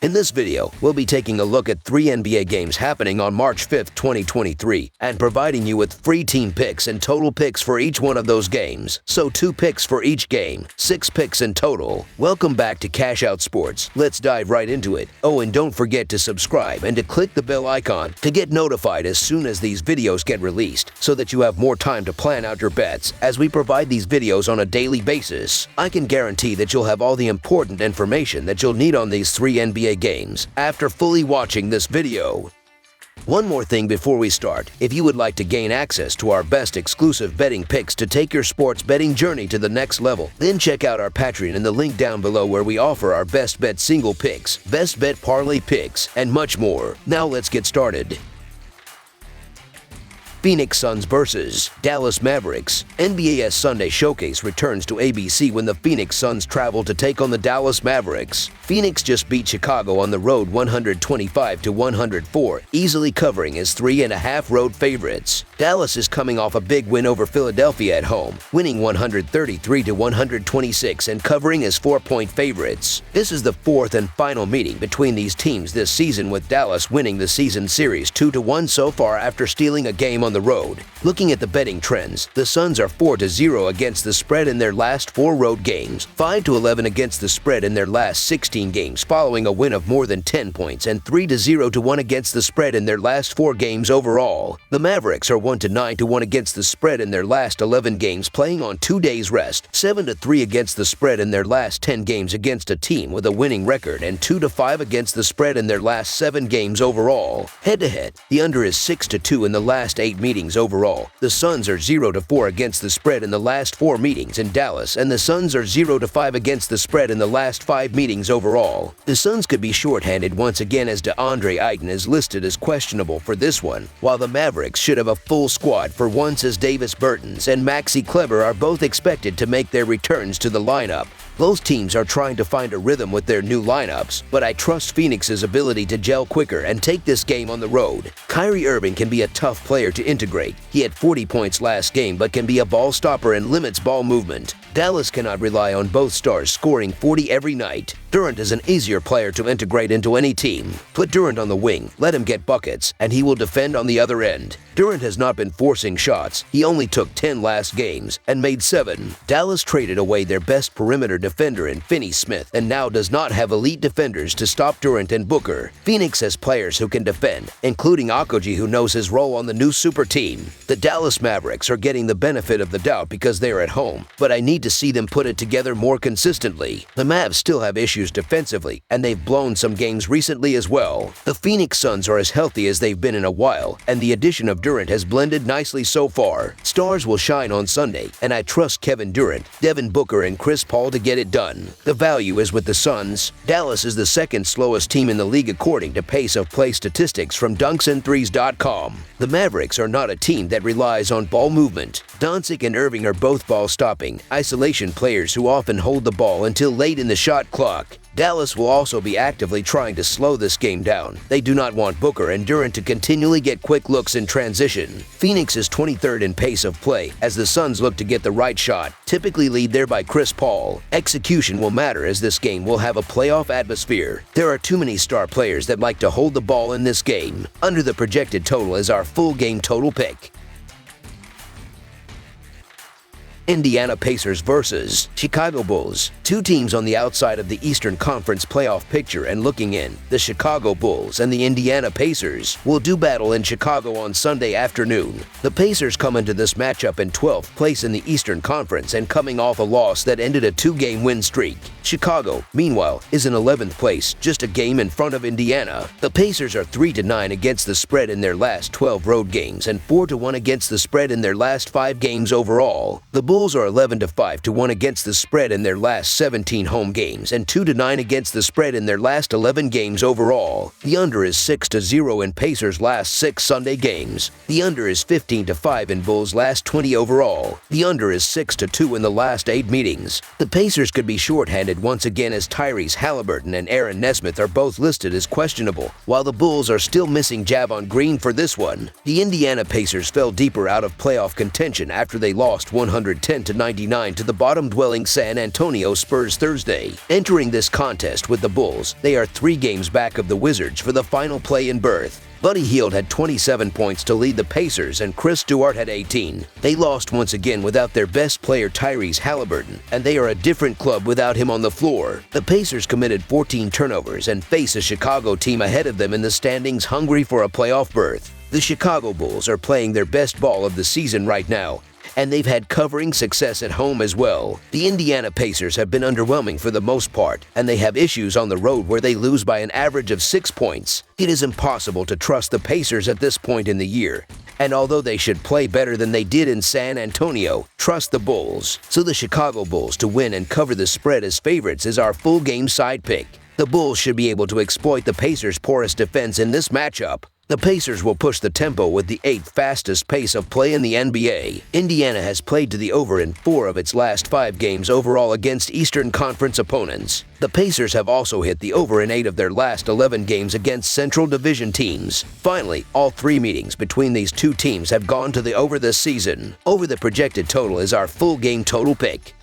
In this video, we'll be taking a look at 3 NBA games happening on March 5th, 2023, and providing you with free team picks and total picks for each one of those games. So 2 picks for each game, 6 picks in total. Welcome back to Cash Out Sports. Let's dive right into it. Oh, and don't forget to subscribe and to click the bell icon to get notified as soon as these videos get released, so that you have more time to plan out your bets as we provide these videos on a daily basis. I can guarantee that you'll have all the important information that you'll need on these 3 NBA games after fully watching this video. One more thing before we start. If you would like to gain access to our best exclusive betting picks to take your sports betting journey to the next level, then check out our Patreon in the link down below, where we offer our best bet single picks, best bet parlay picks, and much more. Now let's get started. Phoenix Suns vs. Dallas Mavericks. NBA's Sunday Showcase returns to ABC when the Phoenix Suns travel to take on the Dallas Mavericks. Phoenix just beat Chicago on the road 125-104, easily covering as 3.5 road favorites. Dallas is coming off a big win over Philadelphia at home, winning 133-126 and covering as 4-point favorites. This is the 4th and final meeting between these teams this season, with Dallas winning the season series 2-1 so far after stealing a game on the road. Looking at the betting trends, the Suns are 4-0 against the spread in their last 4 road games, 5-11 against the spread in their last 16 games following a win of more than 10 points, and 3-0-1 against the spread in their last 4 games overall. The Mavericks are 1-9-1 against the spread in their last 11 games playing on 2 days rest, 7-3 against the spread in their last 10 games against a team with a winning record, and 2-5 against the spread in their last 7 games overall. Head-to-head, the under is 6-2 in the last 8 meetings overall. The Suns are 0-4 against the spread in the last 4 meetings in Dallas, and the Suns are 0-5 against the spread in the last 5 meetings overall. The Suns could be shorthanded once again, as DeAndre Ayton is listed as questionable for this one, while the Mavericks should have a full squad for once, as Davis Bertans and Maxi Kleber are both expected to make their returns to the lineup. Both teams are trying to find a rhythm with their new lineups, but I trust Phoenix's ability to gel quicker and take this game on the road. Kyrie Irving can be a tough player to integrate. He had 40 points last game but can be a ball stopper and limits ball movement. Dallas cannot rely on both stars scoring 40 every night. Durant is an easier player to integrate into any team. Put Durant on the wing, let him get buckets, and he will defend on the other end. Durant has not been forcing shots. He only took 10 last games and made 7. Dallas traded away their best perimeter defender in Finney Smith and now does not have elite defenders to stop Durant and Booker. Phoenix has players who can defend, including Okogie, who knows his role on the new super team. The Dallas Mavericks are getting the benefit of the doubt because they are at home, but I need to see them put it together more consistently. The Mavs still have issues defensively, and they've blown some games recently as well. The Phoenix Suns are as healthy as they've been in a while, and the addition of Durant has blended nicely so far. Stars will shine on Sunday, and I trust Kevin Durant, Devin Booker, and Chris Paul to get it done. The value is with the Suns. Dallas is the 2nd slowest team in the league according to pace of play statistics from dunksandthrees.com. The Mavericks are not a team that relies on ball movement. Doncic and Irving are both ball-stopping, isolation players who often hold the ball until late in the shot clock. Dallas will also be actively trying to slow this game down. They do not want Booker and Durant to continually get quick looks in transition. Phoenix is 23rd in pace of play as the Suns look to get the right shot, typically lead there by Chris Paul. Execution will matter, as this game will have a playoff atmosphere. There are too many star players that like to hold the ball in this game. Under the projected total is our full game total pick. Indiana Pacers vs. Chicago Bulls. 2 teams on the outside of the Eastern Conference playoff picture, and looking in, the Chicago Bulls and the Indiana Pacers will do battle in Chicago on Sunday afternoon. The Pacers come into this matchup in 12th place in the Eastern Conference and coming off a loss that ended a 2-game win streak. Chicago, meanwhile, is in 11th place, just a game in front of Indiana. The Pacers are 3-9 against the spread in their last 12 road games and 4-1 against the spread in their last 5 games overall. The Bulls are 11-5-1 against the spread in their last 17 home games and 2-9 against the spread in their last 11 games overall. The under is 6-0 in Pacers' last 6 Sunday games. The under is 15-5 in Bulls' last 20 overall. The under is 6-2 in the last 8 meetings. The Pacers could be shorthanded once again, as Tyrese Halliburton and Aaron Nesmith are both listed as questionable, while the Bulls are still missing Javon Green for this one. The Indiana Pacers fell deeper out of playoff contention after they lost 110 110-99 to the bottom-dwelling San Antonio Spurs Thursday. Entering this contest with the Bulls, they are 3 games back of the Wizards for the final play-in berth. Buddy Hield had 27 points to lead the Pacers and Chris Duarte had 18. They lost once again without their best player Tyrese Halliburton, and they are a different club without him on the floor. The Pacers committed 14 turnovers and face a Chicago team ahead of them in the standings hungry for a playoff berth. The Chicago Bulls are playing their best ball of the season right now, and they've had covering success at home as well. The Indiana Pacers have been underwhelming for the most part, and they have issues on the road where they lose by an average of 6 points. It is impossible to trust the Pacers at this point in the year, and although they should play better than they did in San Antonio, trust the Bulls. So the Chicago Bulls to win and cover the spread as favorites is our full game side pick. The Bulls should be able to exploit the Pacers' porous defense in this matchup. The Pacers will push the tempo with the 8th fastest pace of play in the NBA. Indiana has played to the over in 4 of its last 5 games overall against Eastern Conference opponents. The Pacers have also hit the over in 8 of their last 11 games against Central Division teams. Finally, all 3 meetings between these 2 teams have gone to the over this season. Over the projected total is our full game total pick.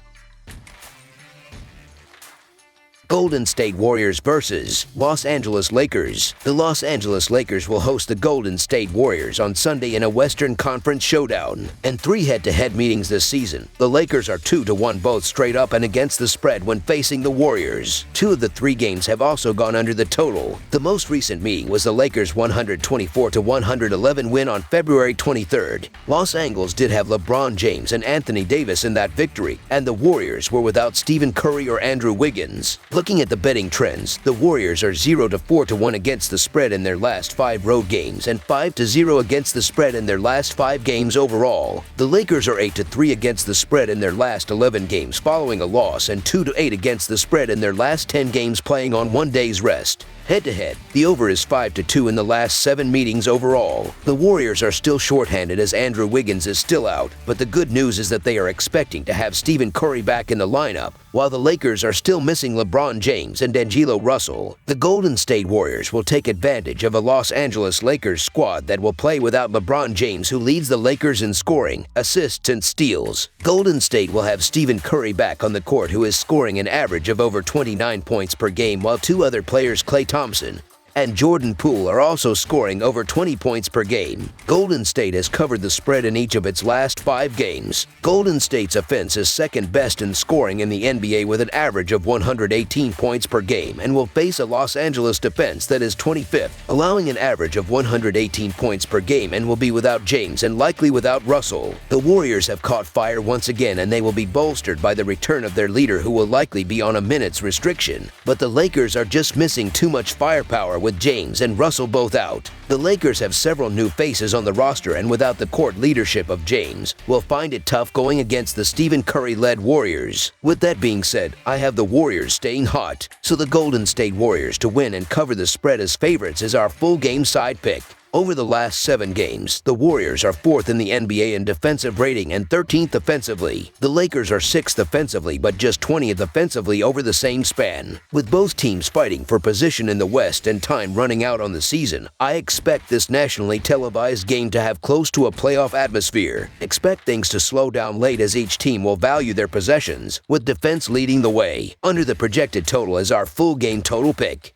Golden State Warriors versus Los Angeles Lakers. The Los Angeles Lakers will host the Golden State Warriors on Sunday in a Western Conference showdown. In 3 head-to-head meetings this season, the Lakers are 2-1 both straight up and against the spread when facing the Warriors. 2 of the 3 games have also gone under the total. The most recent meeting was the Lakers' 124-111 win on February 23rd. Los Angeles did have LeBron James and Anthony Davis in that victory, and the Warriors were without Stephen Curry or Andrew Wiggins. Looking at the betting trends, the Warriors are 0-4-1 against the spread in their last 5 road games and 5-0 against the spread in their last 5 games overall. The Lakers are 8-3 against the spread in their last 11 games following a loss and 2-8 against the spread in their last 10 games playing on 1 day's rest. Head-to-head, the over is 5-2 in the last 7 meetings overall. The Warriors are still shorthanded as Andrew Wiggins is still out, but the good news is that they are expecting to have Stephen Curry back in the lineup, while the Lakers are still missing LeBron James and D'Angelo Russell. The Golden State Warriors will take advantage of a Los Angeles Lakers squad that will play without LeBron James, who leads the Lakers in scoring, assists, and steals. Golden State will have Stephen Curry back on the court, who is scoring an average of over 29 points per game, while 2 other players, Klay Thompson and Jordan Poole, are also scoring over 20 points per game. Golden State has covered the spread in each of its last 5 games. Golden State's offense is second best in scoring in the NBA with an average of 118 points per game and will face a Los Angeles defense that is 25th, allowing an average of 118 points per game, and will be without James and likely without Russell. The Warriors have caught fire once again, and they will be bolstered by the return of their leader, who will likely be on a minutes restriction. But the Lakers are just missing too much firepower with James and Russell both out. The Lakers have several new faces on the roster, and without the court leadership of James, will find it tough going against the Stephen Curry-led Warriors. With that being said, I have the Warriors staying hot, so the Golden State Warriors to win and cover the spread as favorites is our full game side pick. Over the last 7 games, the Warriors are 4th in the NBA in defensive rating and 13th offensively. The Lakers are 6th offensively but just 20th offensively over the same span. With both teams fighting for position in the West and time running out on the season, I expect this nationally televised game to have close to a playoff atmosphere. Expect things to slow down late as each team will value their possessions, with defense leading the way. Under the projected total is our full game total pick.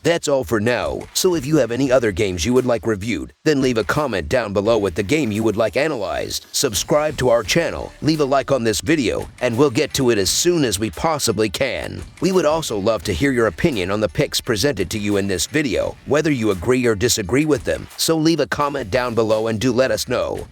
That's all for now, so if you have any other games you would like reviewed, then leave a comment down below with the game you would like analyzed. Subscribe to our channel, leave a like on this video, and we'll get to it as soon as we possibly can. We would also love to hear your opinion on the picks presented to you in this video, whether you agree or disagree with them, so leave a comment down below and do let us know.